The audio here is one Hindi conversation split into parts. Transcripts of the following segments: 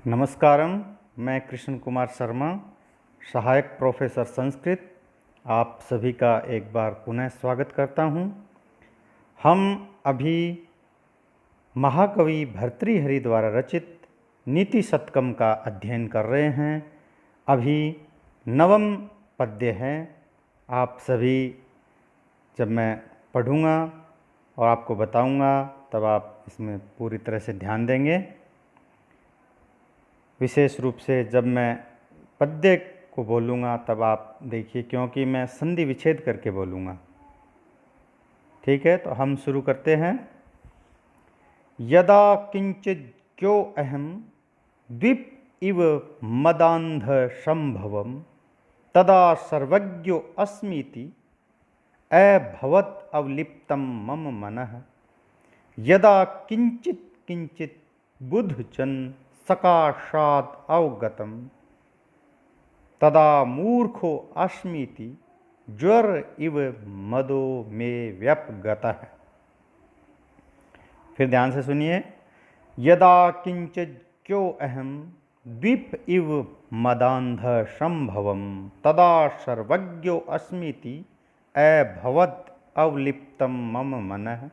नमस्कारम। मैं कृष्ण कुमार शर्मा, सहायक प्रोफेसर संस्कृत, आप सभी का एक बार पुनः स्वागत करता हूं। हम अभी महाकवि भर्तृहरि द्वारा रचित नीति शतकम का अध्ययन कर रहे हैं। अभी नवम पद्य है। आप सभी, जब मैं पढ़ूंगा और आपको बताऊंगा, तब आप इसमें पूरी तरह से ध्यान देंगे। विशेष रूप से जब मैं पद्य को बोलूँगा तब आप देखिए, क्योंकि मैं संधि विच्छेद करके बोलूँगा। ठीक है, तो हम शुरू करते हैं। यदा किंचित क्यो अहम द्वीप इव मदांध संभवम तदा सर्वज्ञो अस्मीति अभवत अवलिप्तम मम मनः। यदा किंचित किंचित बुद्धजन सकाशात् अवगतम तदा मूर्खो अस्मीति ज्वर इव मदो में व्यपगतः। फिर ध्यान से सुनिए। यदा किंचित क्यो अहम द्वीप इव मदांध संभवम तदा सर्वज्ञो अस्मीति अभवत् अवलिप्तम मम मनः।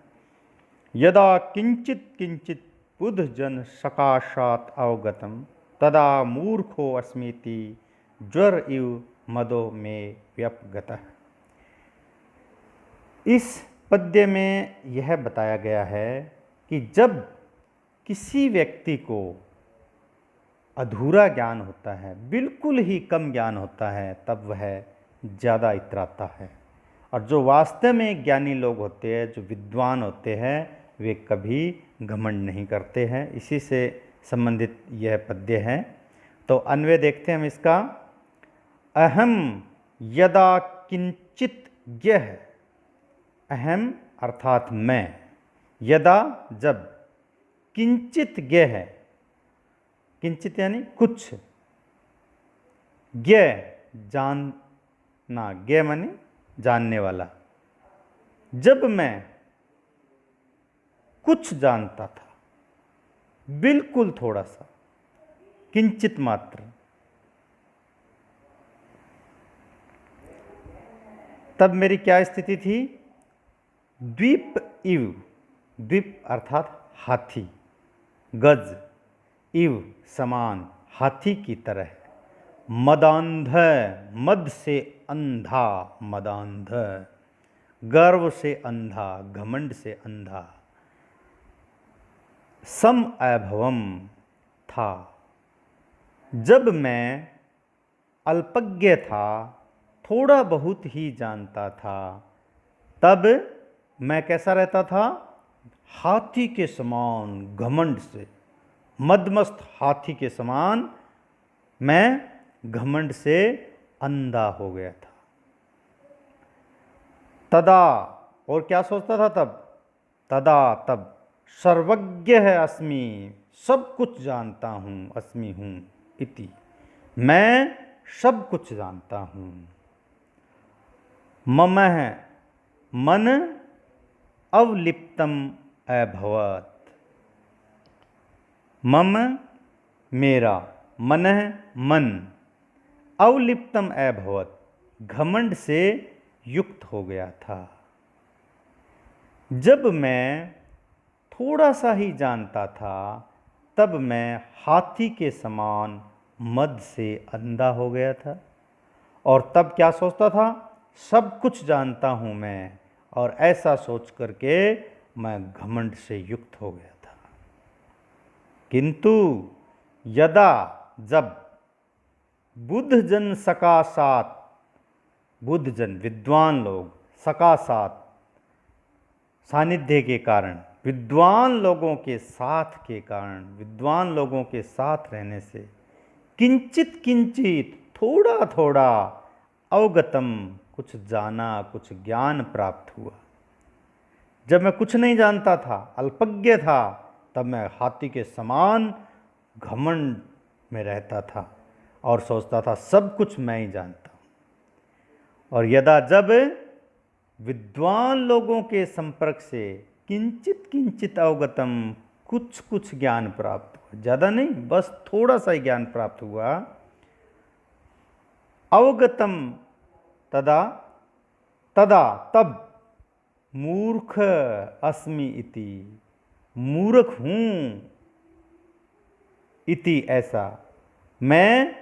यदा किंचित किंचित बुद्धजन सकाशात् अवगतम तदा मूर्खो अस्मीति ज्वर इव मदो में व्यपगतः। इस पद्य में यह बताया गया है कि जब किसी व्यक्ति को अधूरा ज्ञान होता है, बिल्कुल ही कम ज्ञान होता है, तब वह ज़्यादा इतराता है। और जो वास्तव में ज्ञानी लोग होते हैं, जो विद्वान होते हैं, वे कभी घमंड नहीं करते हैं। इसी से संबंधित यह पद्य है। तो अन्वय देखते हैं हम इसका। अहम यदा किंचित ज्ञः, अहम अर्थात मैं, यदा जब, किंचित ज्ञ है, किंचित यानी कुछ, ज्ञ जानना, ज्ञ माने जानने वाला। जब मैं कुछ जानता था, बिल्कुल थोड़ा सा, किंचित मात्र, तब मेरी क्या स्थिति थी? द्वीप इव, द्वीप अर्थात हाथी, गज, इव समान, हाथी की तरह, मदांध, मद से अंधा, मदांध, गर्व से अंधा, घमंड से अंधा, सम अभवम था। जब मैं अल्पज्ञ था, थोड़ा बहुत ही जानता था, तब मैं कैसा रहता था? हाथी के समान, घमंड से, मदमस्त हाथी के समान मैं घमंड से अंधा हो गया था। तदा, और क्या सोचता था तब? तदा तब, सर्वज्ञ है अस्मि, सब कुछ जानता हूँ, अस्मि हूँ, इति, मैं सब कुछ जानता हूँ। मम है मन अवलिप्तम अभवत्, मम मेरा, मन मन, अवलिप्तम अभवत् घमंड से युक्त हो गया था। जब मैं थोड़ा सा ही जानता था, तब मैं हाथी के समान मद से अंधा हो गया था। और तब क्या सोचता था? सब कुछ जानता हूँ मैं, और ऐसा सोच करके मैं घमंड से युक्त हो गया था। किंतु यदा जब बुद्धजन सकाशात, बुद्धजन विद्वान लोग, सकाशात सानिध्य के कारण, विद्वान लोगों के साथ के कारण, विद्वान लोगों के साथ रहने से, किंचित किंचित थोड़ा थोड़ा, अवगतम कुछ जाना, कुछ ज्ञान प्राप्त हुआ। जब मैं कुछ नहीं जानता था, अल्पज्ञ था, तब मैं हाथी के समान घमंड में रहता था और सोचता था सब कुछ मैं ही जानता हूँ। और यदा जब विद्वान लोगों के संपर्क से किंचित किंचित अवगतम, कुछ कुछ ज्ञान प्राप्त हुआ, ज़्यादा नहीं, बस थोड़ा सा ही ज्ञान प्राप्त हुआ। अवगतम तदा तदा तब मूर्ख अस्मि इति, मूर्ख हूँ इति, ऐसा मैं,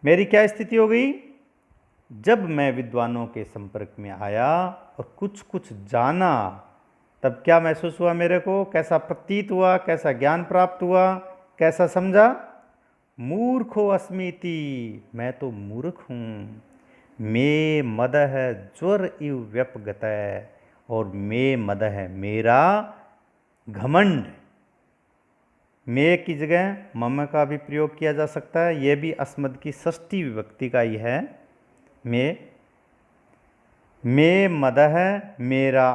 मेरी क्या स्थिति हो गई? जब मैं विद्वानों के संपर्क में आया और कुछ कुछ जाना, तब क्या महसूस हुआ मेरे को? कैसा प्रतीत हुआ? कैसा ज्ञान प्राप्त हुआ? कैसा समझा? मूर्खो अस्मीति, मैं तो मूर्ख हूँ। मे मदः ज्वर इव व्यपगतः, और मे मदः, मेरा घमंड। मे की जगह मम का भी प्रयोग किया जा सकता है, यह भी अस्मद की षष्ठी विभक्ति का ही है। मे मदः, मेरा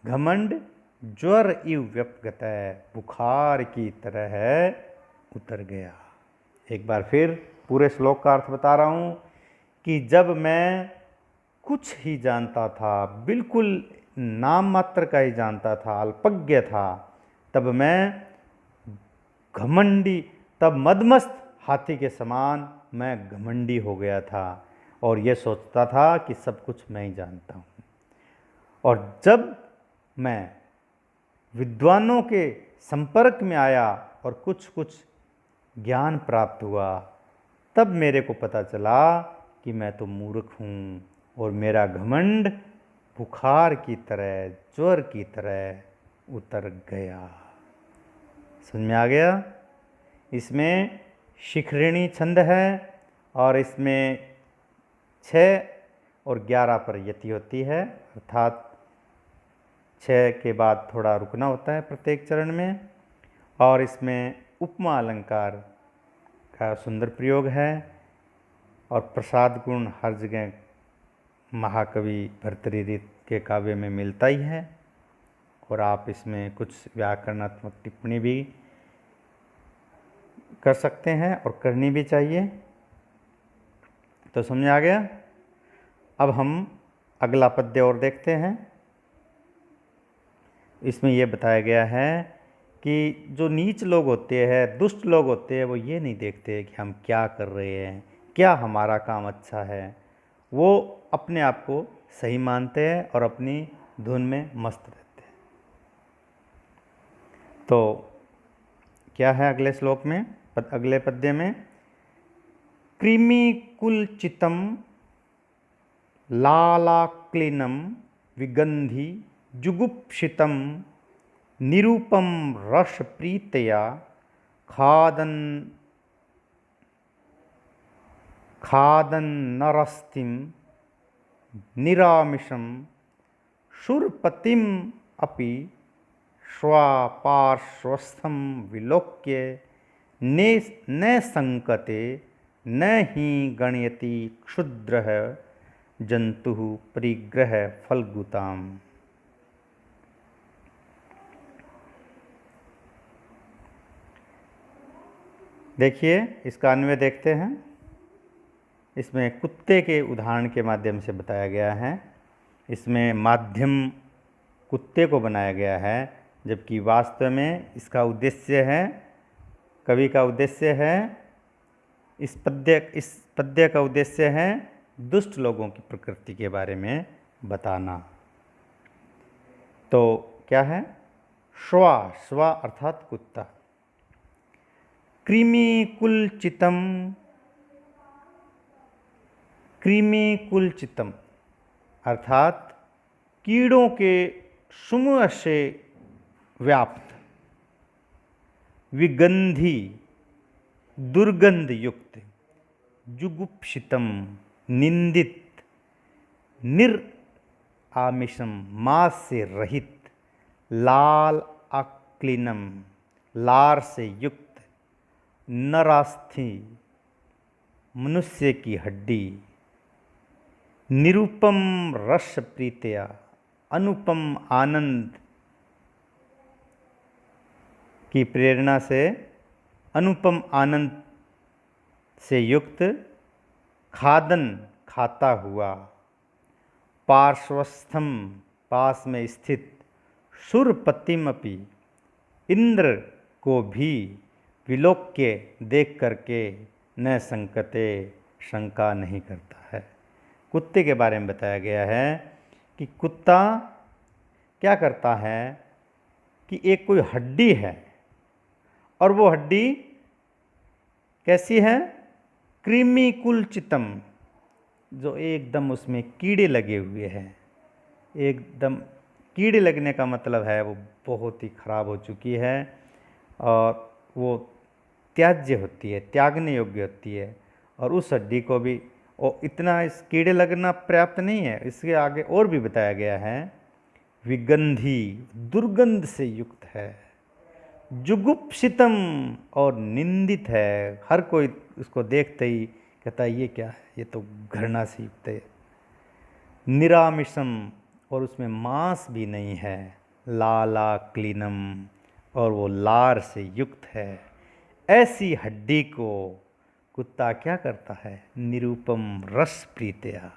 घमंड, ज्वर इव व्यपगतः, बुखार की तरह उतर गया। एक बार फिर पूरे श्लोक का अर्थ बता रहा हूँ कि जब मैं कुछ ही जानता था, बिल्कुल नाम मात्र का ही जानता था, अल्पज्ञ था, तब मैं घमंडी, तब मदमस्त हाथी के समान मैं घमंडी हो गया था और ये सोचता था कि सब कुछ मैं ही जानता हूँ। और जब मैं विद्वानों के संपर्क में आया और कुछ कुछ ज्ञान प्राप्त हुआ, तब मेरे को पता चला कि मैं तो मूर्ख हूँ और मेरा घमंड बुखार की तरह, ज्वर की तरह उतर गया। समझ में आ गया? इसमें शिखरिणी छंद है और इसमें 6 और 11 पर यति होती है, अर्थात 6 के बाद थोड़ा रुकना होता है प्रत्येक चरण में। और इसमें उपमा अलंकार का सुंदर प्रयोग है और प्रसाद गुण हर जगह महाकवि भर्तृहरि के काव्य में मिलता ही है। और आप इसमें कुछ व्याकरणात्मक टिप्पणी भी कर सकते हैं और करनी भी चाहिए। तो समझ आ गया? अब हम अगला पद्य और देखते हैं। इसमें यह बताया गया है कि जो नीच लोग होते हैं, दुष्ट लोग होते हैं, वो ये नहीं देखते कि हम क्या कर रहे हैं, क्या हमारा काम अच्छा है। वो अपने आप को सही मानते हैं और अपनी धुन में मस्त रहते हैं। तो क्या है अगले श्लोक में, अगले पद्य में? कृमिकुलचितं लालाक्लिनं विगंधि जुगुप्सितं निरूपम रसप्रीतया खादन्नरस्तिं निरामिषं शूरपतिम् अपि स्वापार्श्वस्थं विलोक्य न संकते न ही गणयति क्षुद्रः जंतुः परिग्रह फलगुताम। देखिए, इसका अन्वय देखते हैं। इसमें कुत्ते के उदाहरण के माध्यम से बताया गया है। इसमें माध्यम कुत्ते को बनाया गया है, जबकि वास्तव में इसका उद्देश्य है, कवि का उद्देश्य है, इस पद्य का उद्देश्य है दुष्ट लोगों की प्रकृति के बारे में बताना। तो क्या है? श्वा, श्वा अर्थात कुत्ता। कृमिकुलचितं, कृमिकुलचितं अर्थात कीड़ों के समूह से व्याप्त, विगंधी दुर्गंध युक्त, जुगुप्सितम निंदित, निरामिषम मांस से रहित, लाल अक्लिनम लार से युक्त, नरास्थि मनुष्य की हड्डी, निरूपम रस प्रीतया अनुपम आनंद की प्रेरणा से, अनुपम आनंद से युक्त, खादन खाता हुआ, पार्श्वस्थम पास में स्थित, सुरपतिमपि इंद्र को भी विलोक्य देख करके न संकते शंका नहीं करता है। कुत्ते के बारे में बताया गया है कि कुत्ता क्या करता है कि एक कोई हड्डी है और वो हड्डी कैसी है, कृमि कुलचितम, जो एकदम उसमें कीड़े लगे हुए हैं। एकदम कीड़े लगने का मतलब है वो बहुत ही खराब हो चुकी है और वो त्याज्य होती है, त्यागने योग्य होती है। और उस हड्डी को भी, और इतना इस कीड़े लगना पर्याप्त नहीं है, इसके आगे और भी बताया गया है, विगंधी, दुर्गंध से युक्त है, जुगुप्सितम, और निंदित है। हर कोई उसको देखते ही कहता है ये क्या है, ये तो घृणा से युक्त है। निरामिषम, और उसमें मांस भी नहीं है। लाला क्लीनम, और वो लार से युक्त है। ऐसी हड्डी को कुत्ता क्या करता है, निरूपम रस प्रीतया,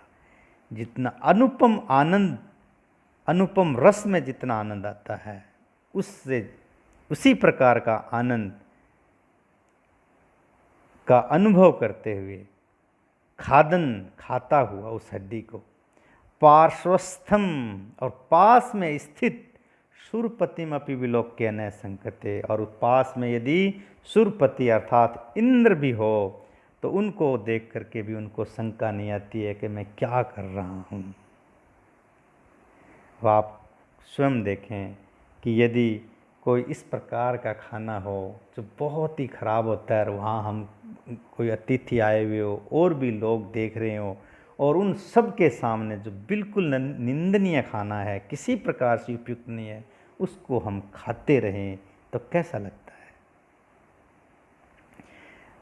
जितना अनुपम आनंद, अनुपम रस में जितना आनंद आता है, उससे उसी प्रकार का आनंद का अनुभव करते हुए खादन, खाता हुआ उस हड्डी को, पार्श्वस्थम, और पास में स्थित, सुरपतिम अपि विलोक्य न संकते, और उस पास में यदि सुरपति अर्थात इंद्र भी हो तो उनको देख करके भी उनको शंका नहीं आती है कि मैं क्या कर रहा हूँ। अब आप स्वयं देखें कि यदि कोई इस प्रकार का खाना हो जो बहुत ही खराब होता है और वहाँ हम कोई अतिथि आए हुए हो और भी लोग देख रहे हो और उन सब के सामने जो बिल्कुल निंदनीय खाना है, किसी प्रकार से उपयुक्त नहीं है, उसको हम खाते रहें तो कैसा लगता है।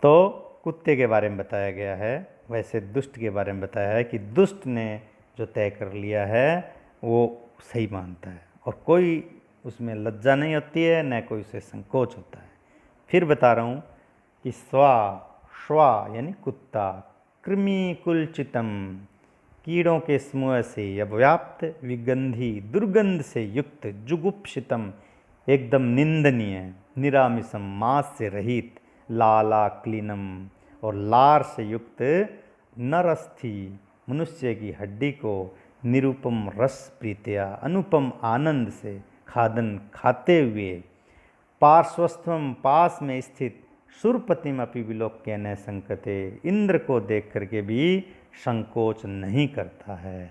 तो कुत्ते के बारे में बताया गया है। वैसे दुष्ट के बारे में बताया है कि दुष्ट ने जो तय कर लिया है वो सही मानता है और कोई उसमें लज्जा नहीं होती है, न कोई उसे संकोच होता है। फिर बता रहा हूँ कि श्वा यानी कुत्ता, कृमि कुलचितम, कीड़ों के समूह से व्याप्त, विगंधी, दुर्गंध से युक्त, जुगुप्सितम, एकदम निंदनीय, निरामिषम, मांस से रहित, लाला क्लीनम, और लार से युक्त, नरस्थि, मनुष्य की हड्डी को, निरूपम रस प्रीतया, अनुपम आनंद से खादन, खाते हुए, पार्श्वस्थम, पास में स्थित, सुरपतिम अपि विलोक्य न संकते, इंद्र को देख करके भी संकोच नहीं करता है।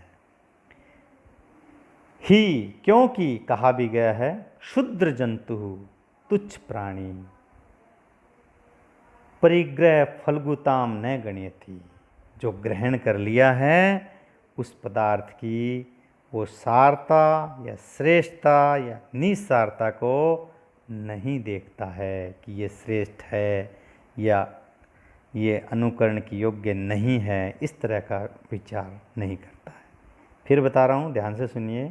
ही, क्योंकि कहा भी गया है, क्षुद्र जंतु, तुच्छ प्राणी, परिग्रह फलगुताम न गण्यति, जो ग्रहण कर लिया है उस पदार्थ की वो सारता या श्रेष्ठता या निसारता को नहीं देखता है कि ये श्रेष्ठ है या ये अनुकरण की योग्य नहीं है, इस तरह का विचार नहीं करता है। फिर बता रहा हूँ, ध्यान से सुनिए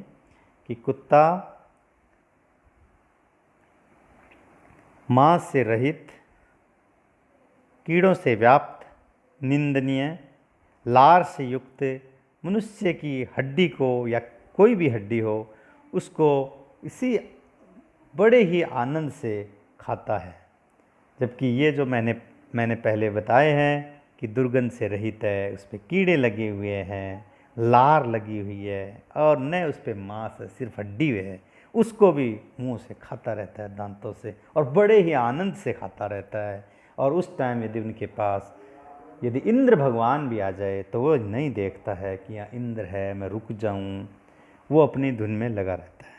कि कुत्ता मांस से रहित, कीड़ों से व्याप्त, निंदनीय, लार से युक्त मनुष्य की हड्डी को या कोई भी हड्डी हो उसको इसी बड़े ही आनंद से खाता है। जबकि ये जो मैंने पहले बताए हैं कि दुर्गंध से रहित है, उस पर कीड़े लगे हुए हैं, लार लगी हुई है और न उस पर मांस है, सिर्फ हड्डी है, उसको भी मुंह से खाता रहता है, दांतों से, और बड़े ही आनंद से खाता रहता है। और उस टाइम यदि उनके पास यदि इंद्र भगवान भी आ जाए तो वो नहीं देखता है कि यहाँ इंद्र है, मैं रुक जाऊँ, वो अपनी धुन में लगा रहता है।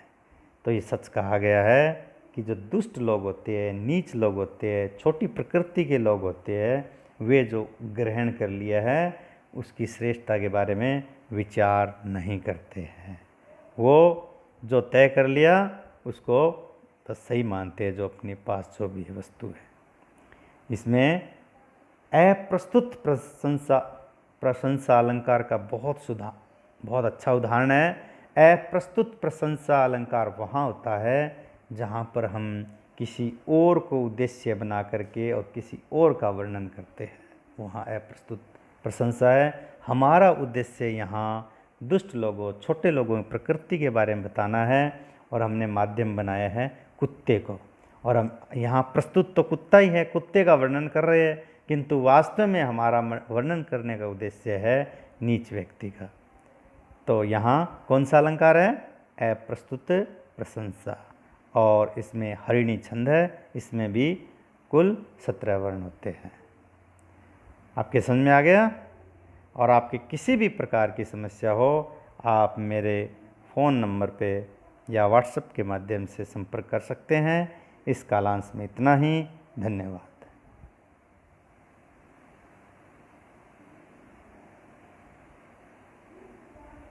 तो ये सच कहा गया है कि जो दुष्ट लोग होते हैं, नीच लोग होते हैं, छोटी प्रकृति के लोग होते हैं, वे जो ग्रहण कर लिया है उसकी श्रेष्ठता के बारे में विचार नहीं करते हैं। वो जो तय कर लिया उसको बस सही मानते हैं, जो अपने पास जो भी वस्तु है। इसमें अप्रस्तुत प्रशंसा अलंकार का बहुत अच्छा उदाहरण है। अप्रस्तुत प्रशंसा अलंकार वहाँ होता है जहाँ पर हम किसी और को उद्देश्य बना करके और किसी और का वर्णन करते हैं, वहाँ अप्रस्तुत प्रशंसा है। हमारा उद्देश्य यहाँ दुष्ट लोगों, छोटे लोगों, प्रकृति के बारे में बताना है और हमने माध्यम बनाया है कुत्ते को। और हम यहाँ प्रस्तुत तो कुत्ता ही है, कुत्ते का वर्णन कर रहे हैं, किंतु वास्तव में हमारा वर्णन करने का उद्देश्य है नीच व्यक्ति का। तो यहाँ कौन सा अलंकार है? अप्रस्तुत प्रशंसा, और इसमें हरिणी छंद है, इसमें भी कुल 17 वर्ण होते हैं। आपके समझ में आ गया? और आपकी किसी भी प्रकार की समस्या हो, आप मेरे फ़ोन नंबर पे या व्हाट्सएप के माध्यम से संपर्क कर सकते हैं। इस कालांश में इतना ही। धन्यवाद।